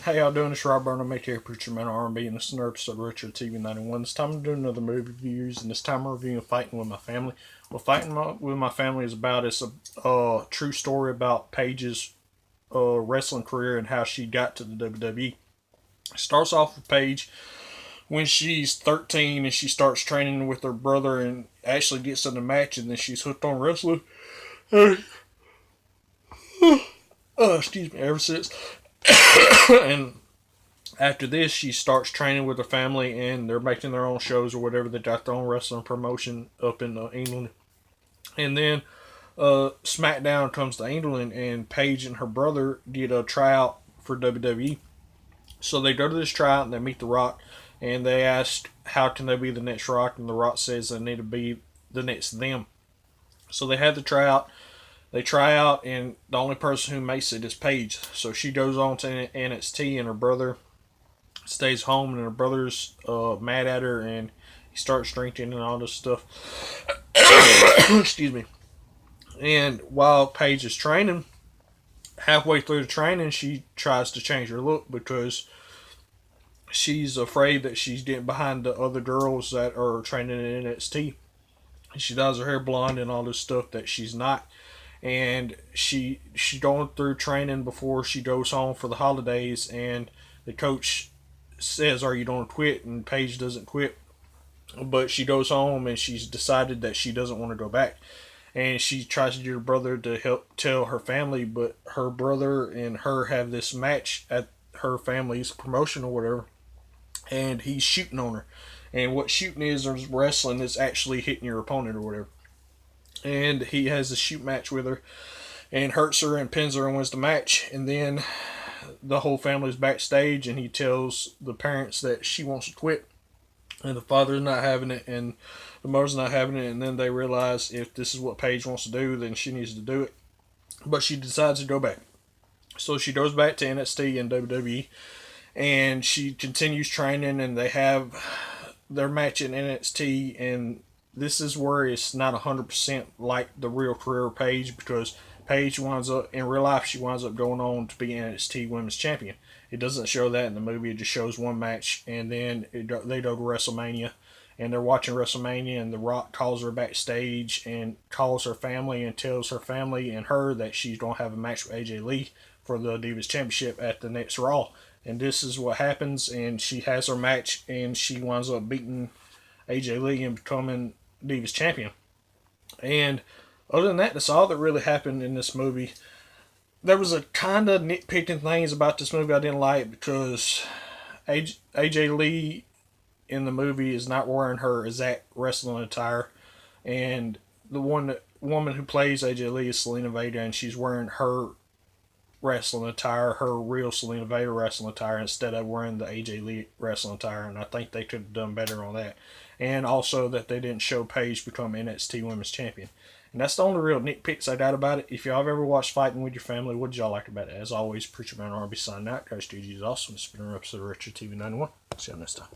Hey, y'all doing? It's Rob Burnham, aka Preacher Man R&B, and this is another episode of Retro TV 91. This time I'm doing another movie reviews, and this time I'm reviewing Fighting with My Family. What with My Family is about is a true story about Paige's wrestling career and how she got to the WWE. It starts off with Paige when she's 13 and she starts training with her brother and actually gets in a match, and then she's hooked on wrestling. Excuse me, ever since. And after this, she starts training with her family, and they're making their own shows or whatever. They got their own wrestling promotion up in England. And then SmackDown comes to England, and Paige and her brother get a tryout for WWE. So they go to this tryout and they meet The Rock, and they ask how can they be the next Rock, and The Rock says they need to be the next them. So they have the tryout. They try out, and the only person who makes it is Paige. So she goes on to NXT, and her brother stays home, and her brother's mad at her, and he starts drinking and all this stuff. Excuse me. And while Paige is training, halfway through the training, she tries to change her look because she's afraid that she's getting behind the other girls that are training in NXT. She dyes her hair blonde and all this stuff that she's not. And she's going through training before she goes home for the holidays, and the coach says, "Are you going to quit?" And Paige doesn't quit, but she goes home and she's decided that she doesn't want to go back, and she tries to get her brother to help tell her family, but her brother and her have this match at her family's promotion or whatever, and he's shooting on her. And what shooting is wrestling is actually hitting your opponent or whatever. And he has a shoot match with her and hurts her and pins her and wins the match. And then the whole family's backstage, and he tells the parents that she wants to quit, and the father's not having it, and the mother's not having it. And then they realize if this is what Paige wants to do, then she needs to do it. But she decides to go back. So she goes back to NXT and WWE, and she continues training, and they have their match in NXT. And this is where it's not 100% like the real career of Paige, because Paige winds up, in real life, she winds up going on to be NXT Women's Champion. It doesn't show that in the movie. It just shows one match, and then they go to WrestleMania, and they're watching WrestleMania, and The Rock calls her backstage and calls her family and tells her family and her that she's going to have a match with AJ Lee for the Divas Championship at the next Raw. And this is what happens, and she has her match, and she winds up beating AJ Lee and becoming Divas Champion. And other than that, that's all that really happened in this movie. There was a kind of nitpicking things about this movie I didn't like, because AJ Lee in the movie is not wearing her exact wrestling attire, and the woman who plays AJ Lee is Selena Vega, and she's wearing her wrestling attire, her real Selena Vega wrestling attire, instead of wearing the AJ Lee wrestling attire, and I think they could have done better on that. And also that they didn't show Paige become NXT Women's Champion. And that's the only real nitpicks I got about it. If y'all have ever watched Fighting with Your Family, what did y'all like about it? As always, Preacher Man RB signing out. Guys, GG is awesome. It's been an episode of Retro TV 91. See y'all next time.